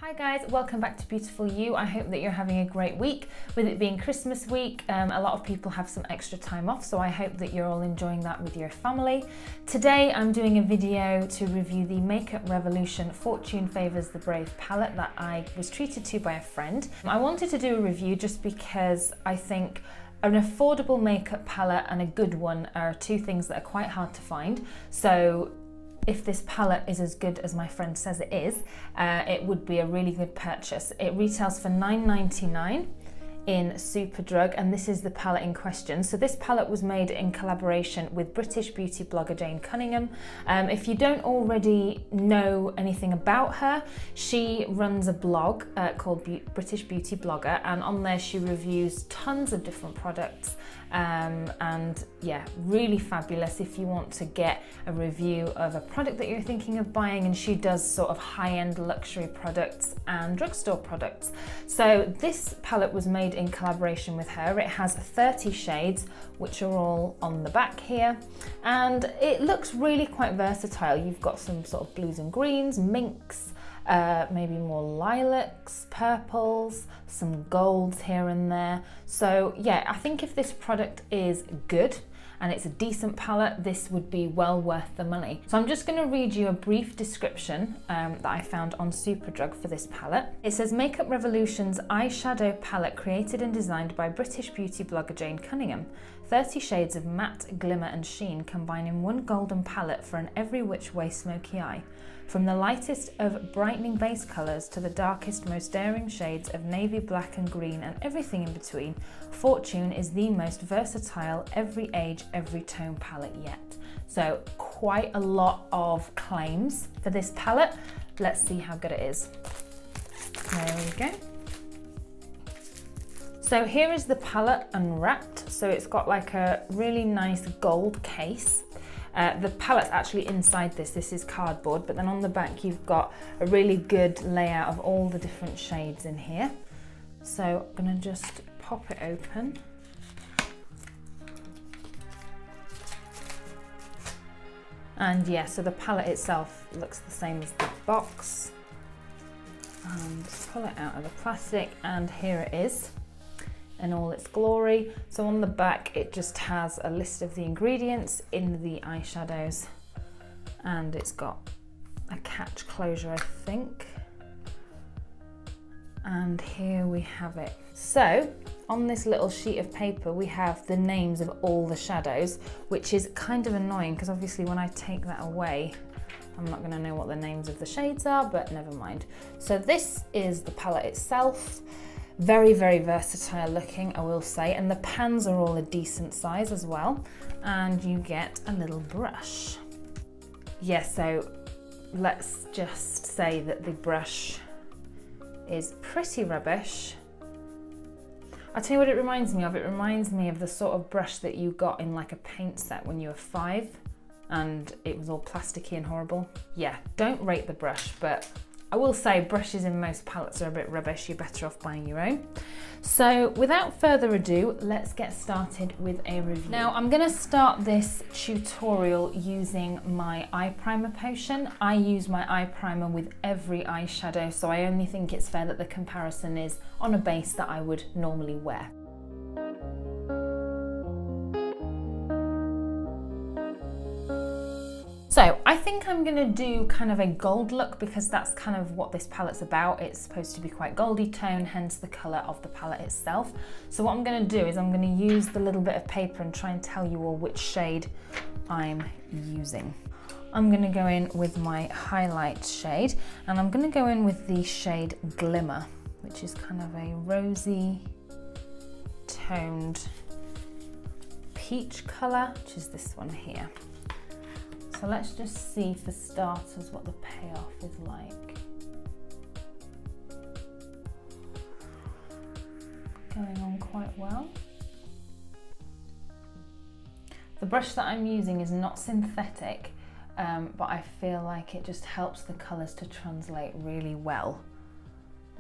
Hi guys, welcome back to Beautiful You. I hope that you're having a great week. With it being Christmas week, a lot of people have some extra time off, so I hope that you're all enjoying that with your family. Today I'm doing a video to review the Makeup Revolution Fortune Favours the Brave palette that I was treated to by a friend. I wanted to do a review just because I think an affordable makeup palette and a good one are two things that are quite hard to find. So if this palette is as good as my friend says it is, it would be a really good purchase. It retails for $9.99 in Superdrug, and this is the palette in question. So this palette was made in collaboration with British beauty blogger Jane Cunningham. If you don't already know anything about her, she runs a blog called British Beauty Blogger, and on there she reviews tons of different products. And yeah, really fabulous if you want to get a review of a product that you're thinking of buying, and she does sort of high-end luxury products and drugstore products. So this palette was made in collaboration with her. It has 30 shades, which are all on the back here, and it looks really quite versatile. You've got some sort of blues and greens, minks, maybe more lilacs, purples, some golds here and there. So yeah, I think if this product is good and it's a decent palette, this would be well worth the money. So I'm just going to read you a brief description that I found on Superdrug for this palette. It says, Makeup Revolution's eyeshadow palette created and designed by British beauty blogger Jane Cunningham. 30 shades of matte, glimmer and sheen combine in one golden palette for an every which way smoky eye. From the lightest of brightening base colours to the darkest, most daring shades of navy, black and green and everything in between, Fortune is the most versatile, every age, every tone palette yet. So quite a lot of claims for this palette. Let's see how good it is. There we go. So here is the palette unwrapped. So it's got like a really nice gold case. The palette's actually inside this. This is cardboard, but then on the back you've got a really good layout of all the different shades in here. So I'm gonna just pop it open. And yeah, so the palette itself looks the same as the box. And pull it out of the plastic, and here it is in all its glory. So on the back it just has a list of the ingredients in the eyeshadows, and it's got a catch closure, I think. And here we have it. So on this little sheet of paper we have the names of all the shadows, which is kind of annoying because obviously when I take that away I'm not going to know what the names of the shades are, but never mind. So this is the palette itself. Very, very versatile looking, I will say, and the pans are all a decent size as well, and you get a little brush. Yeah, so let's just say that the brush is pretty rubbish. I'll tell you what it reminds me of. It reminds me of the sort of brush that you got in like a paint set when you were 5 and it was all plasticky and horrible. Yeah, don't rate the brush, but I will say brushes in most palettes are a bit rubbish. You're better off buying your own. So without further ado, let's get started with a review. Now I'm going to start this tutorial using my eye primer potion. I use my eye primer with every eyeshadow, so I only think it's fair that the comparison is on a base that I would normally wear. So I think I'm gonna do kind of a gold look because that's kind of what this palette's about. It's supposed to be quite goldy tone, hence the colour of the palette itself. So what I'm gonna do is I'm gonna use the little bit of paper and try and tell you all which shade I'm using. I'm gonna go in with my highlight shade, and I'm gonna go in with the shade Glimmer, which is kind of a rosy toned peach colour, which is this one here. So let's just see for starters what the payoff is like. Going on quite well. The brush that I'm using is not synthetic, but I feel like it just helps the colours to translate really well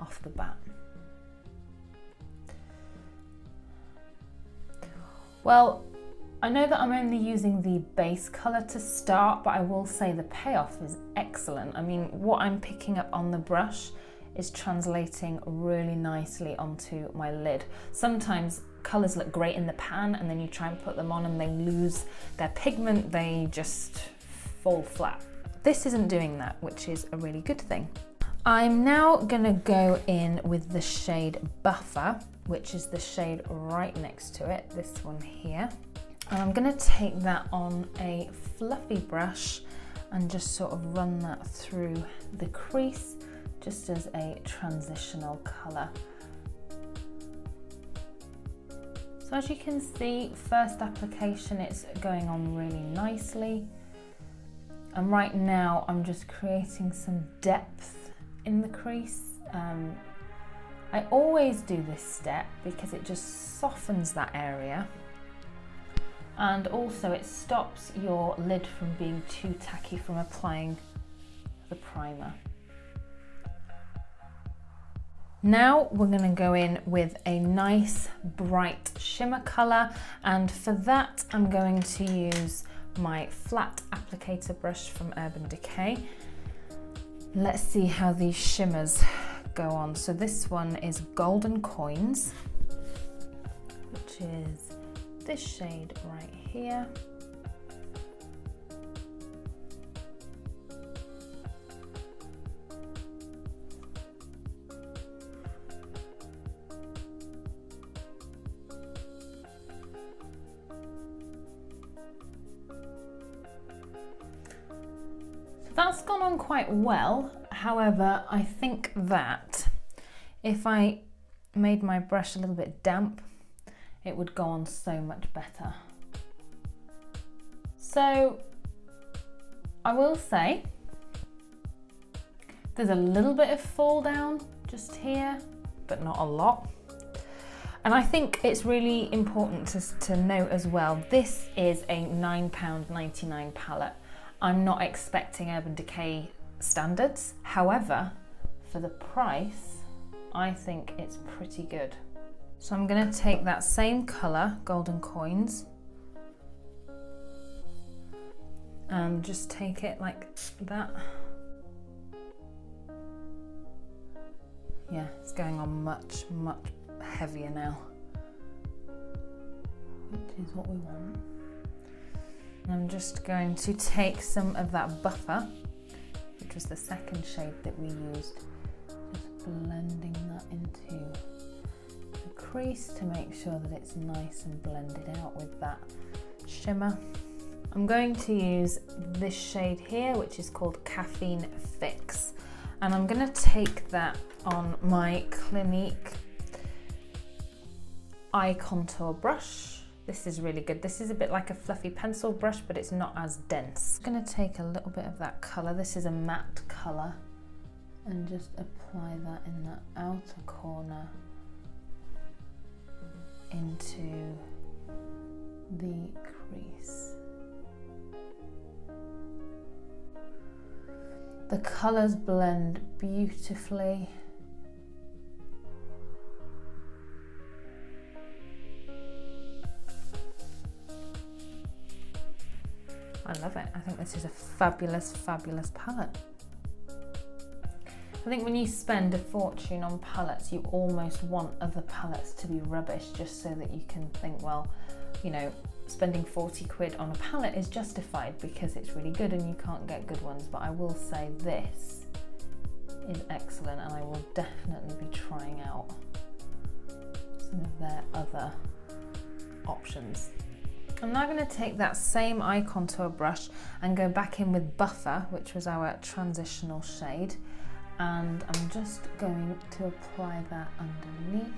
off the bat. Well, I know that I'm only using the base colour to start, but I will say the payoff is excellent. I mean, what I'm picking up on the brush is translating really nicely onto my lid. Sometimes colours look great in the pan and then you try and put them on and they lose their pigment, they just fall flat. This isn't doing that, which is a really good thing. I'm now gonna go in with the shade Buffer, which is the shade right next to it, this one here. And I'm gonna take that on a fluffy brush and just sort of run that through the crease, just as a transitional colour. So as you can see, first application, it's going on really nicely. And right now I'm just creating some depth in the crease. I always do this step because it just softens that area. And also it stops your lid from being too tacky from applying the primer. Now we're going to go in with a nice bright shimmer colour, and for that I'm going to use my flat applicator brush from Urban Decay. Let's see how these shimmers go on. So this one is Golden Coins, which is this shade right here. That's gone on quite well. However, I think that if I made my brush a little bit damp, it would go on so much better. So I will say there's a little bit of fall down just here, but not a lot. And I think it's really important to note as well, this is a £9.99 palette. I'm not expecting Urban Decay standards. However, for the price, I think it's pretty good. So I'm going to take that same colour, Golden Coins, and just take it like that. Yeah, it's going on much, much heavier now, which is what we want. I'm just going to take some of that Buffer, which was the second shade that we used, just blending that into the crease to make sure that it's nice and blended out with that shimmer. I'm going to use this shade here, which is called Caffeine Fix, and I'm going to take that on my Clinique eye contour brush. This is really good. This is a bit like a fluffy pencil brush, but it's not as dense. I'm going to take a little bit of that colour. This is a matte colour, and just apply that in the outer corner into the crease. The colours blend beautifully. I love it. I think this is a fabulous, fabulous palette. I think when you spend a fortune on palettes, you almost want other palettes to be rubbish just so that you can think, well, you know, spending 40 quid on a palette is justified because it's really good and you can't get good ones. But I will say this is excellent, and I will definitely be trying out some of their other options. I'm now going to take that same eye contour brush and go back in with Buffer, which was our transitional shade, and I'm just going to apply that underneath.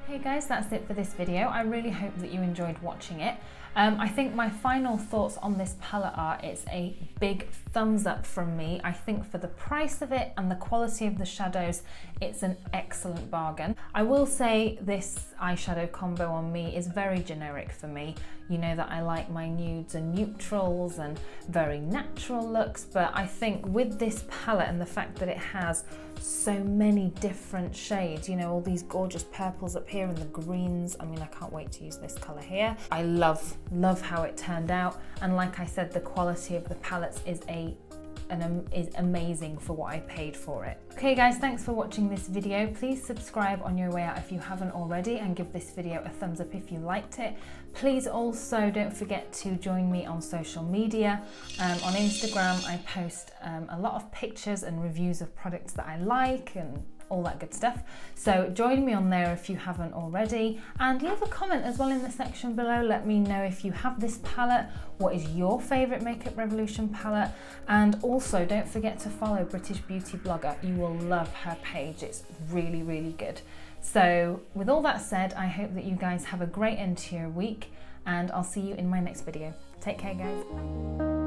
Hey guys, that's it for this video. I really hope that you enjoyed watching it. I think my final thoughts on this palette are it's a big thumbs up from me. I think for the price of it and the quality of the shadows, it's an excellent bargain. I will say this eyeshadow combo on me is very generic for me. You know that I like my nudes and neutrals and very natural looks, but I think with this palette and the fact that it has so many different shades, you know, all these gorgeous purples up here and the greens, I mean, I can't wait to use this color here. I love how it turned out, and like I said, the quality of the palettes is a is amazing for what I paid for it. Okay guys, thanks for watching this video. Please subscribe on your way out if you haven't already, and give this video a thumbs up if you liked it. Please also don't forget to join me on social media. On Instagram I post a lot of pictures and reviews of products that I like and all that good stuff. So join me on there if you haven't already, and leave a comment as well in the section below. Let me know if you have this palette, what is your favourite Makeup Revolution palette, and also don't forget to follow British beauty blogger. You will love her page, it's really, really good. So with all that said, I hope that you guys have a great end to your week, and I'll see you in my next video. Take care guys. Bye.